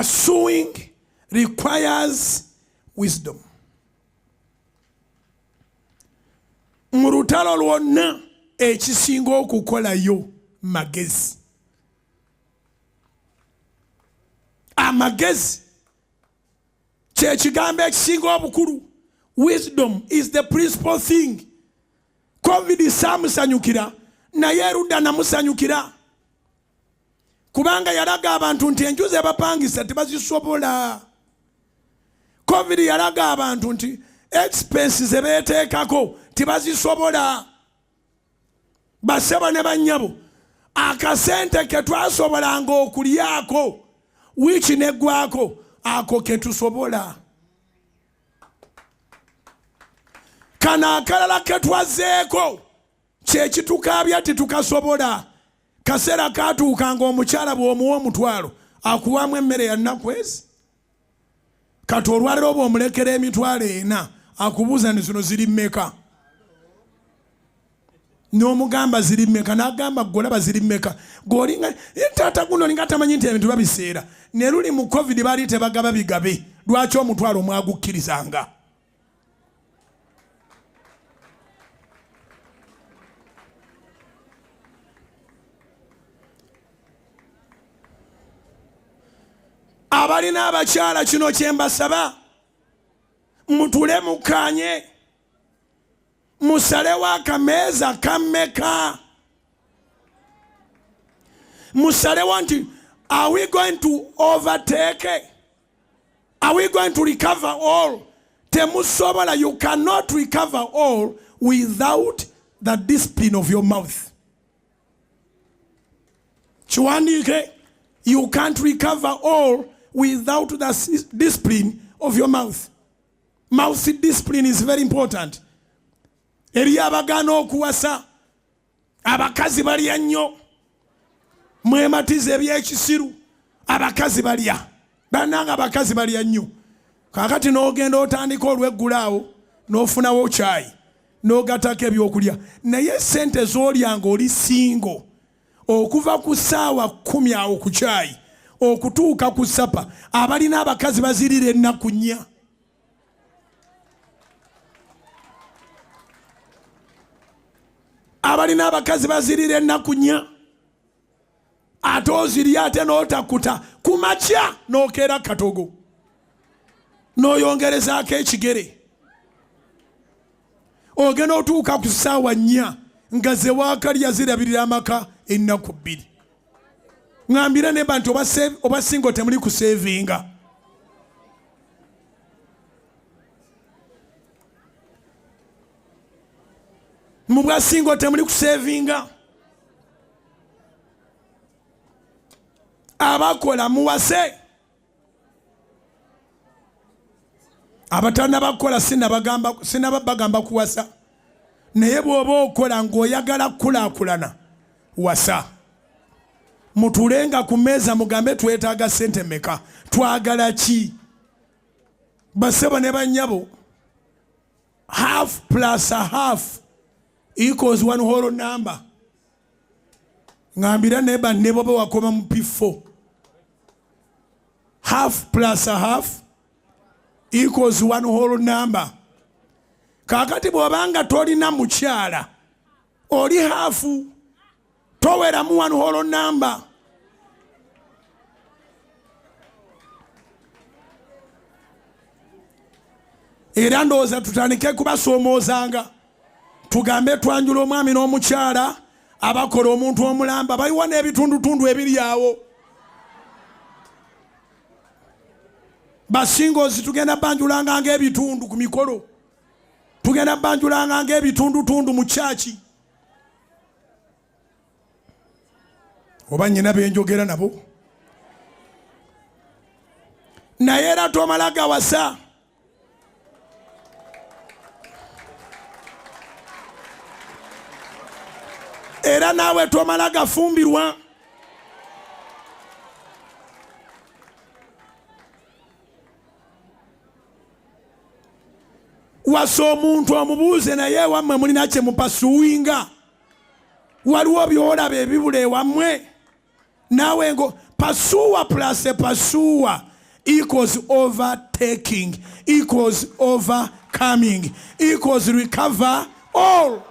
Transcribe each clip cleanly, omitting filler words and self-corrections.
Pursuing requires wisdom. Mu lutalo lwonna ekisinga okukolayo magezi. Amagezi kye kigambo ekisinga obukulu. Wisdom is the principal thing. COVID samusanyukira naye erudda namusanyukira. Kubanga yalaga abantu nti enju ze bapangisa tebazisobola. COVID yalaga abantu nti expenses ze beeteekako tebazisobola. Baseba ne bannyabo akasente ke twasobolanga okulyako wiiki neggwako ako ke tusobola. Kano akalala ke twazeeko kye kitukaabya tetukasobola. Kaseera katuukanga omukyala bw'omuwa omutwalo akuwamu emmere ya nnaku ezi. Kati olwaliro bw'omulekera emitwalo 4 akubuuza ni zino ziri mmeka. N'omugamba ziri mmeka n'agamba golaba ziri mmeka. G'olinga taata guno olinga tamanyi nti ebintu babiseera. Ne luli mu COVID baali tebagaba bigabe. Lwaki omutwalo mwagukkirizanga? Abalina abakyala kino kye mbasaba mutule mukanye musalewo akameeza kammeka. Musalewo nti are we going to overtake? Are we going to recover all? Temusobola. You cannot recover all without the discipline of your mouth. Chiwandike, you can't recover all without the discipline of your mouth. Mouth discipline is very important. Eri abagana okuwasa abakazi balya nnyo. Mwematize ebyekisiru abakazi balya. Bannanga abakazi balya nnyo. Kakati n'ogenda otandika olw'eggulaawo n'ofunawo kyayi n'ogatako ebyokulya. Naye sente z'olyanga oli singo okuva ku ssaawa 10 awo ku kyayi okutuuka ku ssapa abalina abakazi bazirira ennaku 4. Abalina abakazi bazirira ennaku 4. Ate ozirya ate n'otakuta ku makya n'okeera katogo n'oyongerezaako ekigere. Ogenda otuuka ku ssaawa 4 nga ze waakalya zirabirira amaka ennaku 2. Ngambira ne bantu oba singo temuli kusevinga. Mu bwa singo temuli kusevinga. Abakola muwase. Abatana bakola sinabagamba kuwasa. Naye bw'oba okola ng'oyagala kulaakulana wasa. Mutulenga ku mmeeza mugambe twetaaga sente meka. Twagala ki? Basebo ne bannyabo. Half plus a half equals 1 whole number. Ngambira neba nebo be wakoma mu P4. Half plus a half equals 1 whole number. Kakati bw'obanga tolina mukyala oli hafu toweramu 1 whole number. Era ndowooza tutandike kubasoomozanga tugambe twanjula omwami n'omukyala abakola omuntu omulamba bayiwa n'ebitundutundu ebiri awo. Basingozi tugenda banjulanga ng'ebitundu ku mikolo. Tugenda banjulanga ng'ebitundutundu mu kyaki. Oba nnyina benjogera nabo. Naye era tomala gawasa. Era naawe tomala gafumbirwa. Wasa omuntu omubuuze naye wammwe mulina kye mupasuwinga. Waliwo byolaba ebibula ewammwe. Naawe ngo pasuwa plus pasuwa equals overtaking, equals overcoming, equals recover all.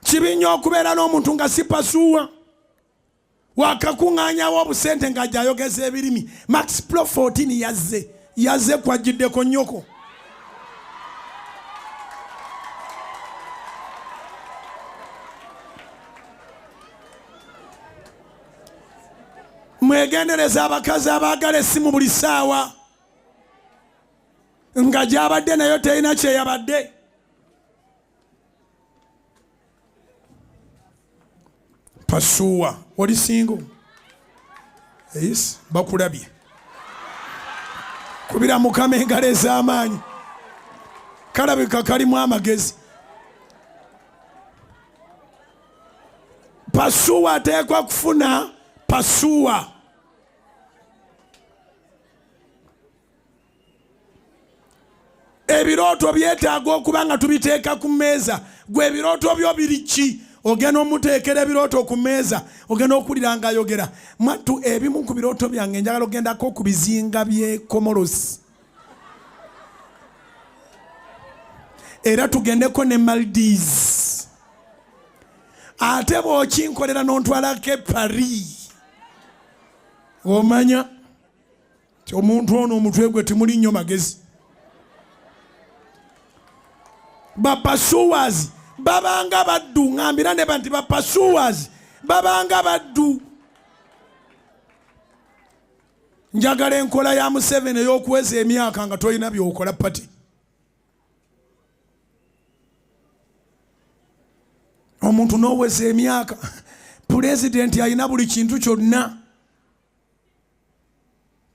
Kibinya okubeera n'omuntu nga si pasuwa wakakuŋŋaanyawo obusente ng'ajja ayogeza ebirimi. Max Pro 14 yazze kwajjiddeko nnyoko. Mwegendereze abakazi abaagala essimu buli ssaawa nga gy'abadde nayo terina kyeyabadde. Pasuwa oli single? Yes, bakulabye. Kubira Mukama engalo ez'amaanyi. Kalabika kalimu amagezi. Pasuwa ateekwa kufuna pasuwa. Ebirooto byetaaga okuba nga tubiteeka ku mmeeza. Gwe ebirooto byo biri ki? Ogenda omuteekera ebirooto ku mmeeza, ogenda okulira ng'ayogera. Mwattu ebimu ku birooto byange njagala ogendako ku bizinga by'e Comoros. Era tugendeko ne Maldives. Ate bw'okinkolera n'ontwalako e Paris. Omanya ti omuntu ono omutwe gwe timuli nnyo magezi. Bapasuwazi babanga baddu, ngambira ne banti bapasuwazi babanga baddu. Njagala enkola ya Museveni ey'okuweza emyaka nga tolina by'okola pati. Omuntu n'oweza emyaka, pulezidenti alina buli kintu kyonna,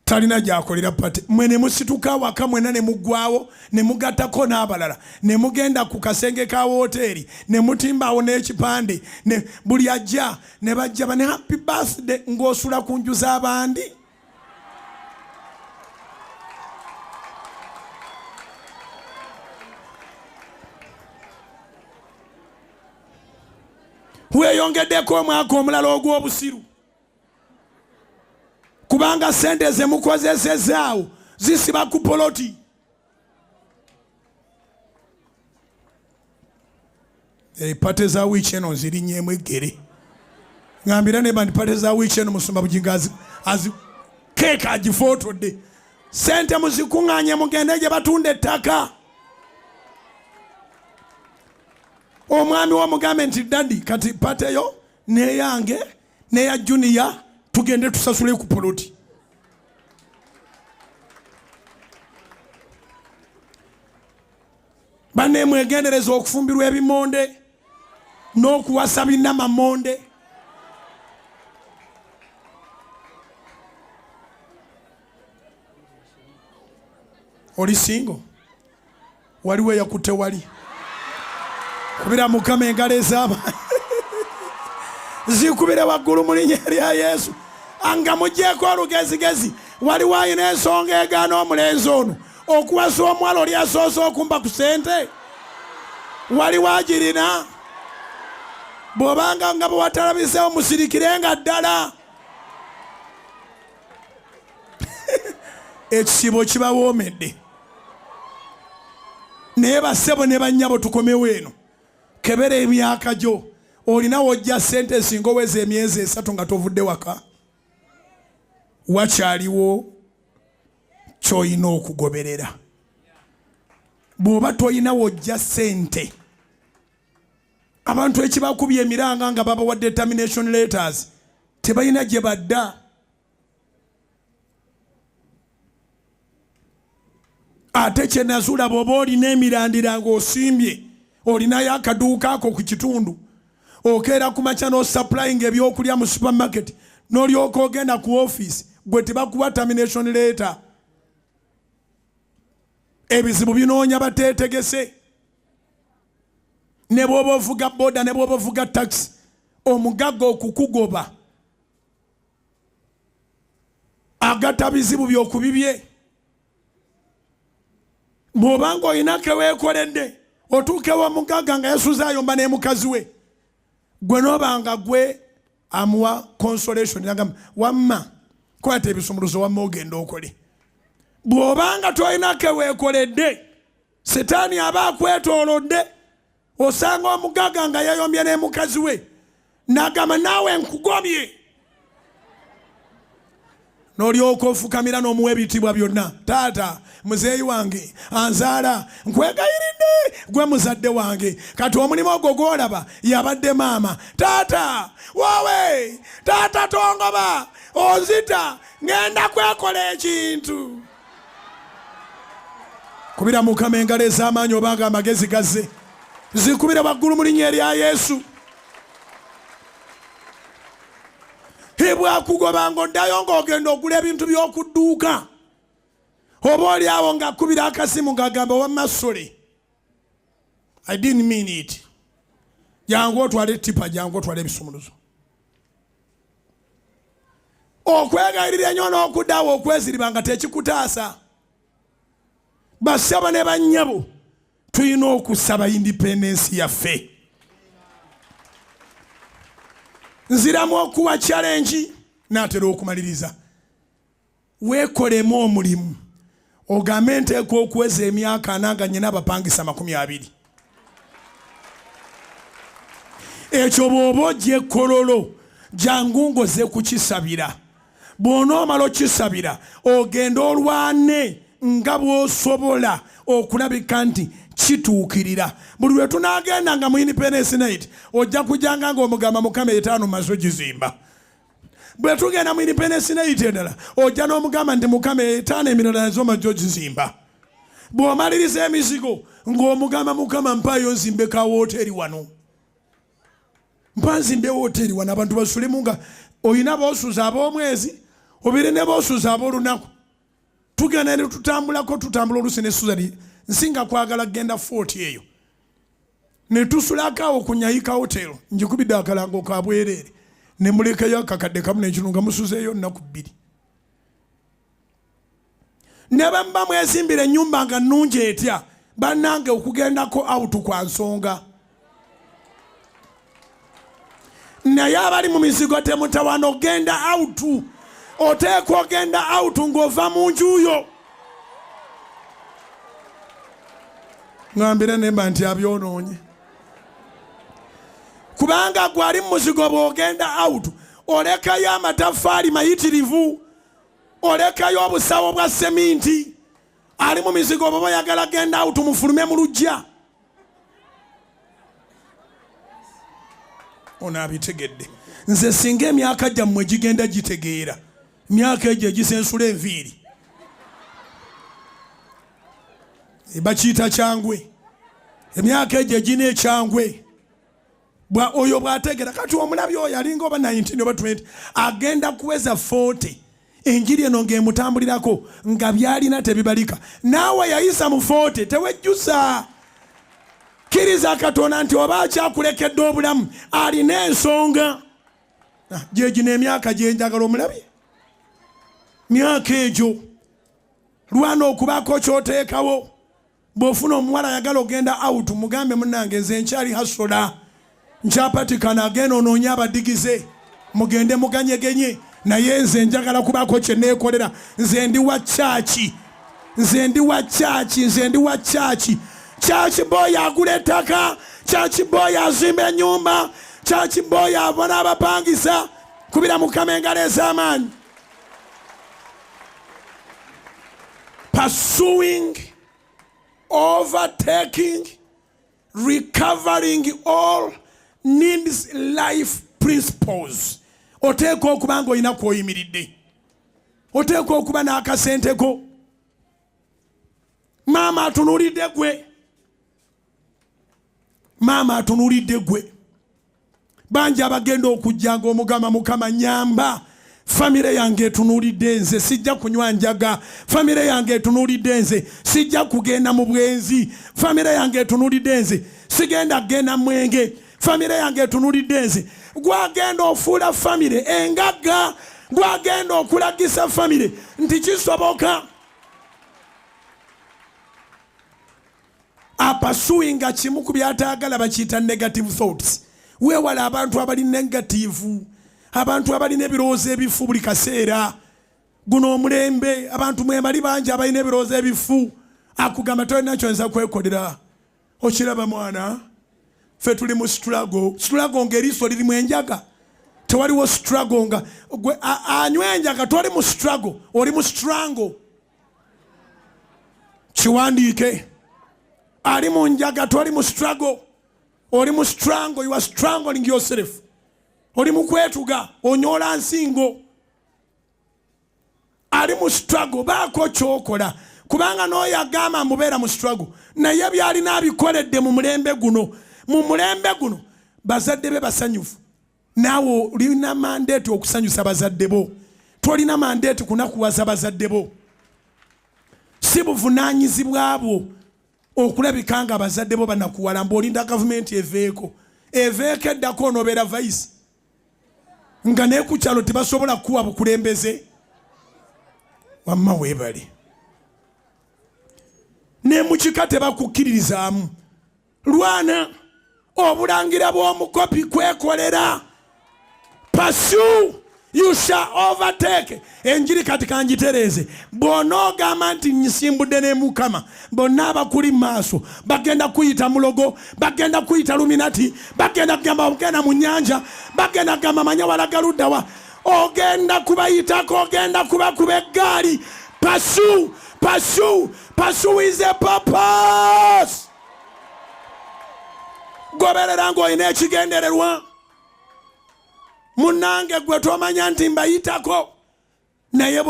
talina gy'akolera pati. Mwe ne musituka waka mwena ne muggwawo ne mugattako n'abalala ne mugenda ku kasenge ka woteeri ne mutimbawo n'ekipande ne buli ajja ne bajja bane happy birthday ng'osula ku nju z'abandi. Weeyongeddeko omwaka omulala ogw'obusiru. Kubanga sente ze mukozesezaawo zisiba ku poloti. Pate za wiiki eno zirinnyeemu eggere. Ngambira ne bandi pate za wiiki eno Omusumba Bujjingo azi keeka agifootodde. Sente muzikuŋŋaanye mugende gye batunda ettaka. Omwami w'omugambe nti dadi kati pateyo neyange neya junior tugende tusasule ku poloti. Banne mwegendereze okufumbirwa ebimonde n'okuwasa Binamamonde. Oli single? Waliwo eyakutte wali? Kubira Mukama engalo ez'amaanyi zikubire waggulu mu linnya lya Yesu. Anga muggyeko olugezigezi. Waliwo alina ensonga egaana omulenzi ono okuwasa omuwala oli asoose okumba ku sente? Waliwo agirina? Bw'obanga nga bwe watalabiseewo musirikirenga ddala. Ekisibo kibawoomedde. Naye bassebo ne bannyabo tukomewo eno. Kebera emyaka gyo. Olina wojja sente singa oweza emyezi 3 nga tovudde waka. Wakyaliwo ky'olina okugoberera. Bw'oba toyina wojja sente, abantu ekibakubye emiranga nga babawadde determination letters tebalina gye badda. Ate kye nazuula bw'oba olina emirandira ng'osimbye, olinayo akaduuka ako ku kitundu, okeera ku makya n'osupplying ebyokulya mu supermarket, n'olyoka ogenda ku office, gwe tebakuwa termination letter. Ebizibu binoonya bateetegese. Ne bw'oba ovuga boda ne bw'oba ovuga taxi, omugagga okukugoba agatta bizibu by'okubibye. Bw'obanga olina ke weekoledde otuukewo omugagga nga yasuza ayomba ne mukazi we, gwe n'obanga gwe amuwa consolation, nagamba wamma kwata ebisumuluzo wamma ogenda okole. Bw'obanga tolinako weekoledde, Setaani aba akwetoolodde, osanga omugaga nga yayombye ne mukazi we n'agamba naawe nkugomye. N'olyoka ofukamira n'omuwa ebitiibwa byonna. Taata, muzeeyi wange anzaala, nkwegayiridde gwe muzadde wange, kati omulimu ogwo gw'olaba yabadde maama. Taata wowe, taata tongoba, onzita, ngenda kwekola ekintu. Kubira Mukama engalo ez'amaanyi obanga amagezi gazze. Zikubire waggulu mu linnya erya Yesu. Bwakugoba ng'oddayo ng'ogenda ogula ebintu by'okudduuka, oba oli awo ng'akubira akasimu ng'agamba wammasole, I didn't mean it. Jangu otwale tipa, jangu otwale ebisumuluzo. Okwegayirira ennyo n'okuddawo okweziriba nga tekikutaasa. Basaba ne bannyabo tulina okusaba independence yaffe. Nziramu okuwa challenge n'atera okumaliriza. Weekolemu omulimu ogambe nteeka okuweza emyaka 4 nga nnyina abapangisa 20. Ekyo bw'oba ojja ekkololo jangu ngoze kukisabira. Bw'onoomala okisabira ogenda olwane nga bw'osobola okulabika nti kituukirira. Buli lwe tunaagenda nga mu Independence Night ojja kujjanga ng'omugamba Mukama 5 maze ogizimba. Bwe tugenda mu Independence Night endala ojja n'omugamba nti Mukama 5 emirala nazo maze ogizimba. Bw'omaliriza emizigo ng'omugamba Mukama mpaayo nzimbe ka wooteri wano. Mpa nzimbe wooteri wano abantu basulemu nga oyina boosuza ab'omwezi obiri ne boosuza ab'olunaku. Tugenda ne tutambula olusi ne Suzali nsinga kwagala genda 40 eyo. Ne tusulako awo ku Nyayika Hotel njikubidde akalango ka bwereere ne mulekayo akakadde kamu n'ekirunga musuzeeyo nnaku 2. Ne bamba mwezimbira ennyumba nga nnungi etya bannange okugendako out kwa nsonga. Naye abali mu mizigo temutawana ogenda out. Oteekwa ogenda out ng'ova mu nju yo. Ngambira nemba nti abyonoonye. Kubanga gwali mu muzigo bw'ogenda out olekayo amataffaali mayitirivu, olekayo obusawo bwa seminti. Ali mu mizigo bw'oba oyagala genda out mufulume mu luggya. Ono abitegedde. Nze singa emyaka gyammwe gigenda gitegeera, myaka egyo egisensula enviiri, bakiyita kyangwe. Emyaka egyo egina ekyangwe. Oyo bw'ategeera kati omulabi oyo alinga oba 19 oba 20 agenda kuweza 40. Enjiri eno ng'emutambulirako nga byalina tebibalika. Naawe yayisa mu 40 tewejjusa. Kkiriza Katonda nti oba akyakulekedde obulamu alina ensonga. Gye gino emyaka gye njagala omulabi. Myaka egyo lwana okubaako ky'oteekawo. Bw'ofuna omuwala ayagala ogenda out mugambe munnange nze nkyali hasola, nkyapatikana agenda onoonya abadigize mugende muganyegenye, naye nze njagala kubaako kye neekolera. Nze ndi wa chachi, nze ndi wa chachi, nze ndi wa chachi. Chachi boy agula ettaka, chachi boy azimba ennyumba, chachi boy abona abapangisa. Kubira Mukama engalo ez'amaanyi. Pursuing, overtaking, recovering all needs life principles. Oteekwa okuba ng'olina kw'oyimiridde. Oteekwa okuba n'akasenteko. Maama atunuulidde gwe. Maama atunuulidde gwe. Bangi abagenda okujja ng'omugamba Mukama nyamba. Famire yange etunuulidde nze sijja kunywa njaga. Famire yange etunuulidde nze sijja kugenda mu bwenzi. Famire yange etunuulidde nze sigenda kugenda mwenge. Famire yange etunuulidde nze gwagenda ofuula famire engagga. Gwagenda okulagisa famire nti kisoboka. Apasuinga kimu ku byataagala bakiyita negative thoughts. Weewala abantu abali negative, abantu abalina ebirowoozo ebifu buli kaseera. guno omulembe abantu mwebali bangi abalina ebirowoozo ebifu akugamba tolina kyonza kwekolera okiraba mwana ffe tuli mu struggle ng'eriiso liri mu enjaga tewaliwo struggle nga anywa enjaga toli mu struggle oli mu strangle kiwandiike ali mu njaga toli mu struggle oli mu strangle you are strangling yourself oli mu kwetuga onyoola nsingo ali mu struggle baako kyokola kubanga n'oyo agamba mubeera mu struggle naye byalina abikoledde mu mulembe guno bazadde be basanyufu naawe olina mandeeti okusanyusa bazadde bo tolina mandeeti kunakuwaza bazadde bo si buvunaanyizibwa bwo okulabika nga abazadde bo banakuwala mbaolinda gavumenti eveeko eddako onoobeera vaisi nga naye ku kyalo tebasobola kuwa bukulembeze wamma weebale ne mu kika tebakukkiririzaamu lwana obulangira bw'omukopi kwekolera pursue you shall overtake enjiri kati kanjitereeze bw'onoogamba nti nyisimbudde ne mukama bonna abakuli maaso bagenda kuyita mulogo bagenda kuyita luminati bagenda kugamba ogenda mu nnyanja bagenda kugamba manya walagaluddawa ogenda kubayitako ogenda kubakuba eggaali pursue is a purpose goberera ng'olina ekigendererwa munnange gwe tomanya nti mbayitako naye